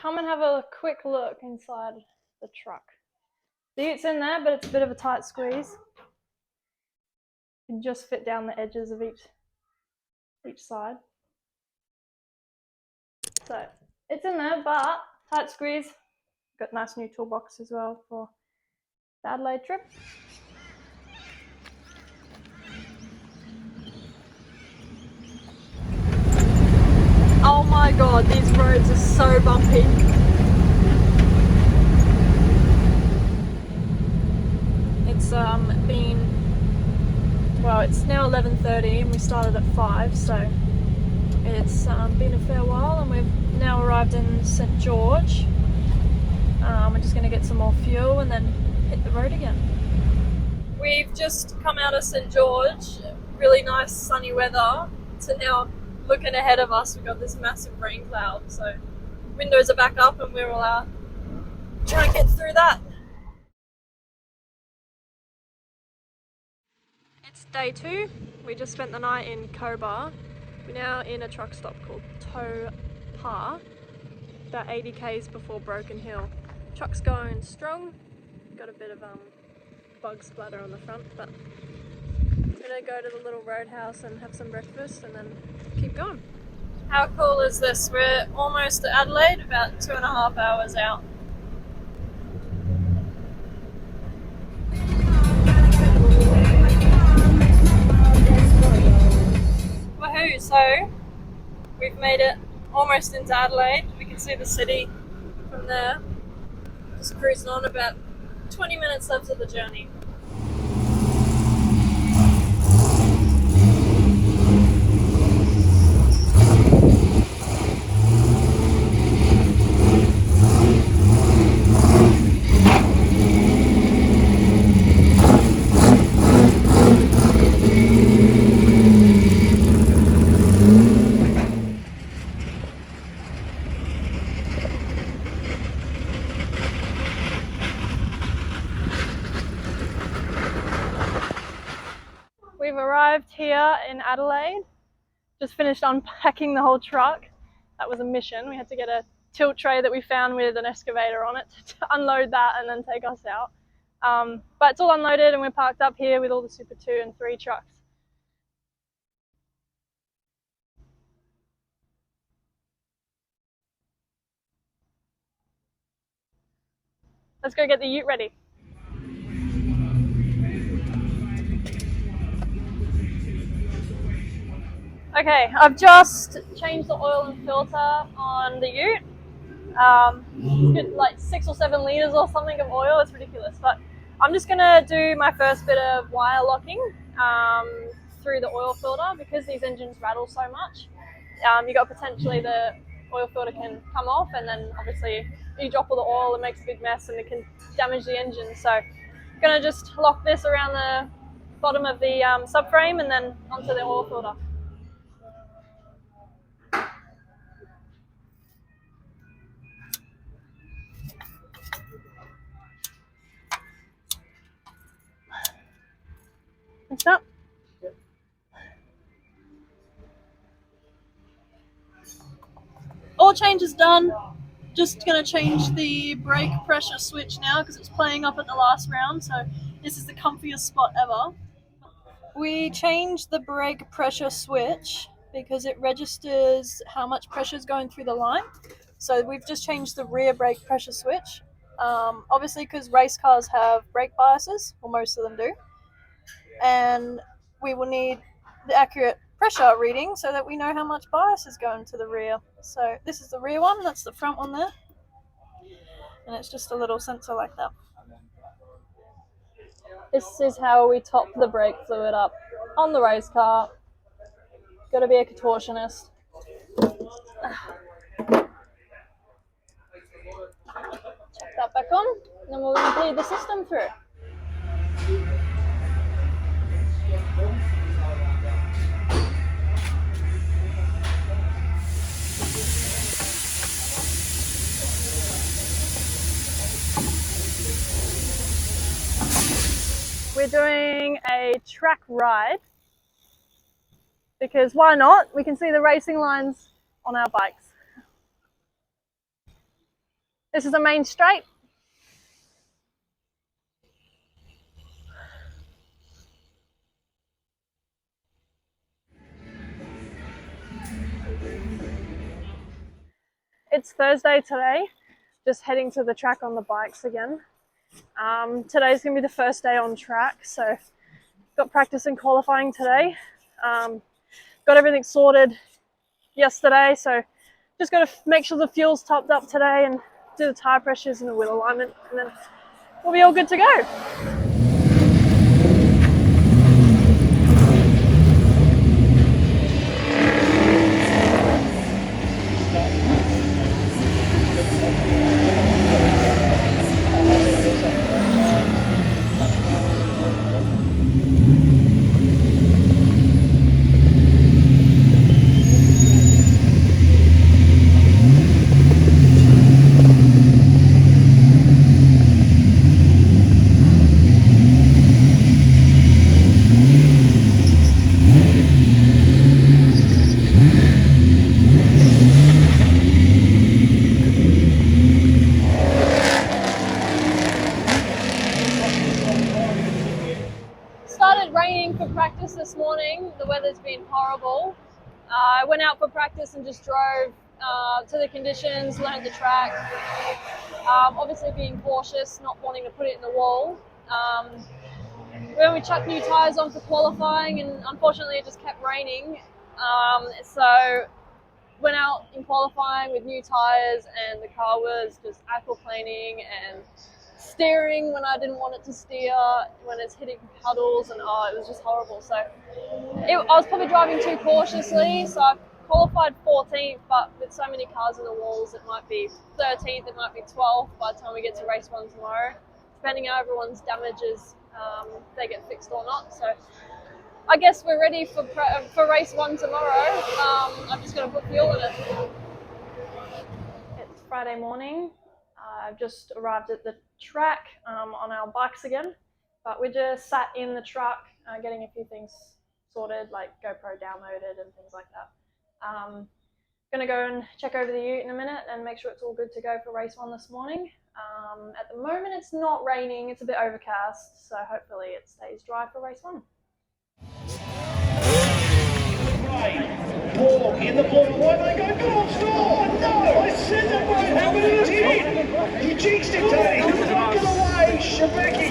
come and have a quick look inside the truck. The ute's in there, but it's a bit of a tight squeeze. You can just fit down the edges of each side. So it's in there, but tight squeeze. Got a nice new toolbox as well for the Adelaide trip. Oh my god, these roads are so bumpy. It's it's now 11:30 and we started at 5, so it's been a fair while, and we've now arrived in St George. We're just going to get some more fuel and then hit the road again. We've just come out of St George, really nice sunny weather, so now looking ahead of us we've got this massive rain cloud, so windows are back up and we're all trying to get through that. It's day 2. We just spent the night in Cobar. We're now in a truck stop called Taupo, about 80 k's before Broken Hill. Truck's going strong, got a bit of bug splatter on the front, but I'm gonna go to the little roadhouse and have some breakfast and then keep going. How cool is this? We're almost at Adelaide, about 2.5 hours out. Woohoo! So we've made it almost into Adelaide. We can see the city from there. Just cruising on, about 20 minutes left of the journey. We've arrived here in Adelaide, just finished unpacking the whole truck. That was a mission. We had to get a tilt tray that we found with an excavator on it to unload that and then take us out. But it's all unloaded and we're parked up here with all the Super 2 and 3 trucks. Let's go get the ute ready. Okay, I've just changed the oil and filter on the ute. Like 6 or 7 litres or something of oil. It's ridiculous, but I'm just gonna do my first bit of wire locking through the oil filter, because these engines rattle so much. You got potentially the oil filter can come off, and then obviously you drop all the oil, it makes a big mess and it can damage the engine. So I'm gonna just lock this around the bottom of the subframe and then onto the oil filter. Next up. All changes done. Just going to change the brake pressure switch now because it's playing up at the last round, so this is the comfiest spot ever. We changed the brake pressure switch because it registers how much pressure is going through the line. So we've just changed the rear brake pressure switch. Obviously because race cars have brake biases, or most of them do, and we will need the accurate pressure reading so that we know how much bias is going to the rear. So this is the rear one, that's the front one there, and it's just a little sensor like that. This is how we top the brake fluid up on the race car. Got to be a contortionist. Check that back on, and then we'll bleed the system through. We're doing a track ride because why not? We can see the racing lines on our bikes. This is the main straight. It's Thursday today, just heading to the track on the bikes again. Today's going to be the first day on track, so got practice and qualifying today. Got everything sorted yesterday, so just got to make sure the fuel's topped up today and do the tyre pressures and the wheel alignment, and then we'll be all good to go. Raining for practice this morning. The weather's been horrible. I went out for practice and just drove to the conditions, learned the track. Obviously being cautious, not wanting to put it in the wall. When we chucked new tyres on for qualifying, and unfortunately it just kept raining. So went out in qualifying with new tyres, and the car was just aquaplaning and steering when I didn't want it to steer, when it's hitting puddles, and it was just horrible. So I was probably driving too cautiously, so I qualified 14th, but with so many cars in the walls, it might be 13th, it might be 12th by the time we get to race 1 tomorrow, depending how everyone's damages, they get fixed or not. So I guess we're ready for race 1 tomorrow. I'm just going to put fuel in it. It's Friday morning. I've just arrived at the track on our bikes again, but we just sat in the truck getting a few things sorted, like GoPro downloaded and things like that. Gonna go and check over the ute in a minute and make sure it's all good to go for race 1 this morning. At the moment it's not raining, it's a bit overcast, so hopefully it stays dry for race 1. Walk in the ball, why they go, go on, stop! No, I said that won't happen, it did! You jinxed it, Tony! Don't get away, Shebeki!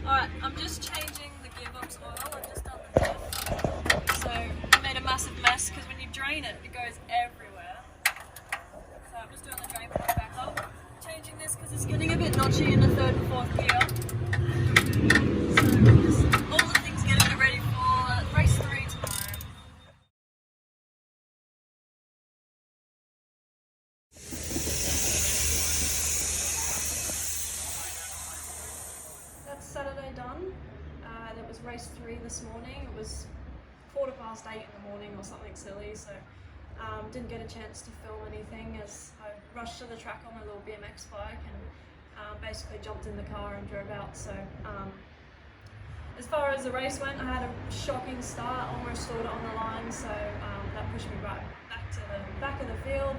Alright, I'm just changing the gearbox oil. I've just done the diff. So I made a massive mess because when you drain it, it goes everywhere. So I'm just doing the drain plug back up. Changing this because it's getting a bit notchy in the 3rd and 4th gear. So just all the things getting it ready for race 3 tomorrow. That's Saturday done. That was race 3 this morning. It was 8:15 in the morning or something silly, so didn't get a chance to film anything as I rushed to the track on my little BMX bike and basically jumped in the car and drove out. So as far as the race went, I had a shocking start, almost stalled it on the line, so that pushed me right back to the back of the field,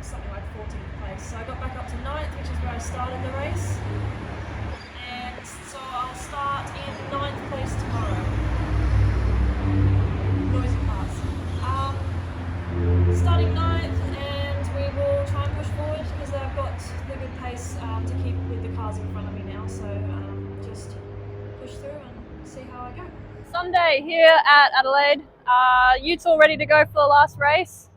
something like 14th place. So I got back up to 9th, which is where I started the race. And so I'll start in 9th place tomorrow. Noisy cars. Starting 9th, and we will try and push forward because I've got the good pace to keep with the cars in front of me now. So just push through and see how I go. Sunday here at Adelaide. Ute's all ready to go for the last race.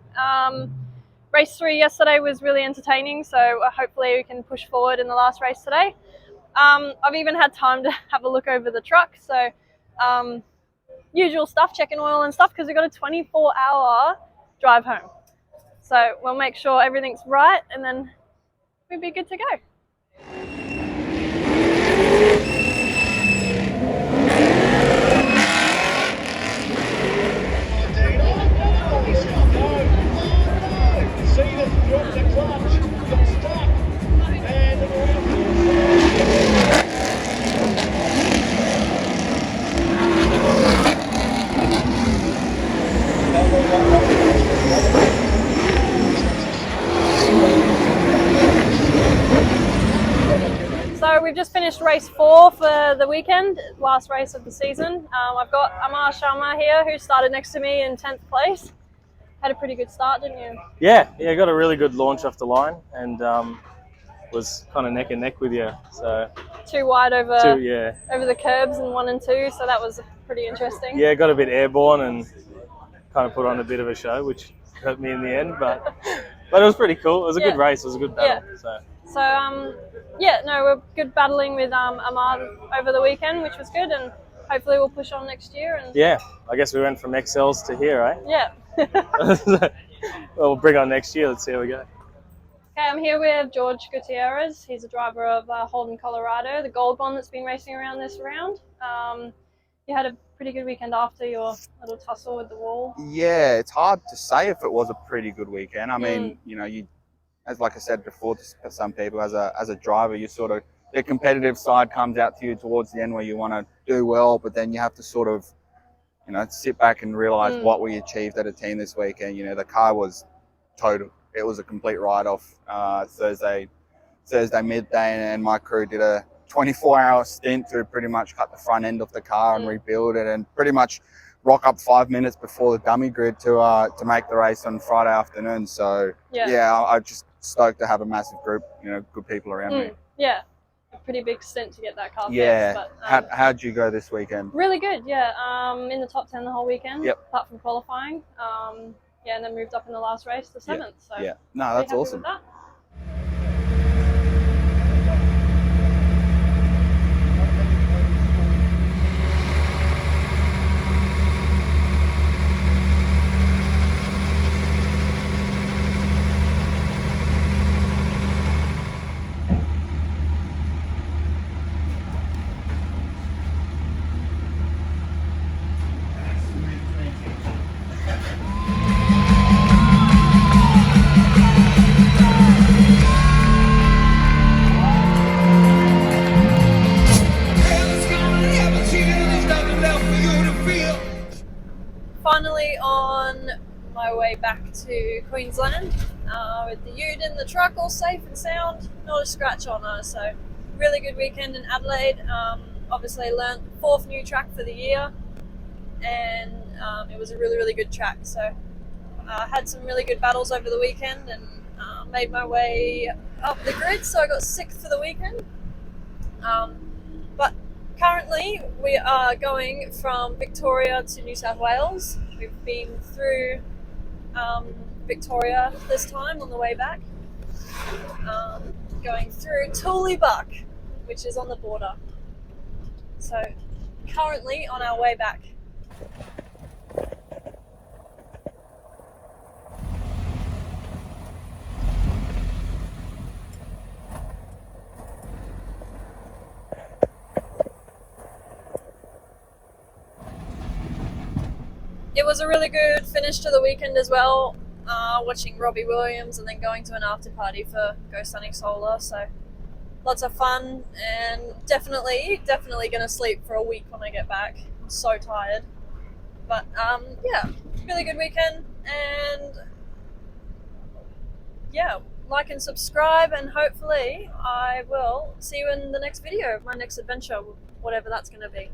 Race 3 yesterday was really entertaining, so hopefully we can push forward in the last race today. I've even had time to have a look over the truck, so usual stuff, checking oil and stuff, because we've got a 24-hour drive home. So we'll make sure everything's right, and then we'll be good to go. So we've just finished race 4 for the weekend, last race of the season. I've got Amar Sharma here, who started next to me in 10th place. Had a pretty good start, didn't you? Yeah, got a really good launch off the line, and was kind of neck and neck with you. So 2 wide over the curbs in 1 and 2, so that was pretty interesting. Yeah, got a bit airborne and kind of put on a bit of a show, which hurt me in the end, but it was pretty cool. It was a good race. It was a good battle. So we're good battling with Amar over the weekend, which was good, and hopefully we'll push on next year. And yeah, I guess we went from XLs to here, right? Yeah. Well, we'll bring on next year. Let's see how we go. Okay, I'm here with George Gutierrez. He's a driver of Holden, Colorado, the gold one that's been racing around this round. You had a pretty good weekend after your little tussle with the wall. Yeah, it's hard to say if it was a pretty good weekend. I mean, you, as like I said before, for some people, as a driver, you sort of, the competitive side comes out to you towards the end where you want to do well, but then you have to sort of, sit back and realize what we achieved at a team this weekend. The car was total. It was a complete write-off Thursday midday, and my crew did a 24-hour stint to pretty much cut the front end of the car and rebuild it, and pretty much rock up 5 minutes before the dummy grid to make the race on Friday afternoon. So I'm just stoked to have a massive group, good people around me. Yeah, a pretty big stint to get that car fixed. But, how'd you go this weekend? Really good, yeah. In the top 10 the whole weekend, apart from qualifying. And then moved up in the last race to 7th. So no, that's awesome. Finally on my way back to Queensland with the ute in the truck, all safe and sound, not a scratch on her. So really good weekend in Adelaide. Obviously learnt the 4th new track for the year, and it was a really good track. So had some really good battles over the weekend, and made my way up the grid. So I got 6th for the weekend. But currently, we are going from Victoria to New South Wales. We've been through Victoria this time on the way back, going through Tullibuk, which is on the border. So currently on our way back. It was a really good finish to the weekend as well, watching Robbie Williams and then going to an after party for Go Sunny Solar. So lots of fun, and definitely going to sleep for a week when I get back. I'm so tired. But really good weekend, and like and subscribe, and hopefully I will see you in the next video of my next adventure, whatever that's going to be.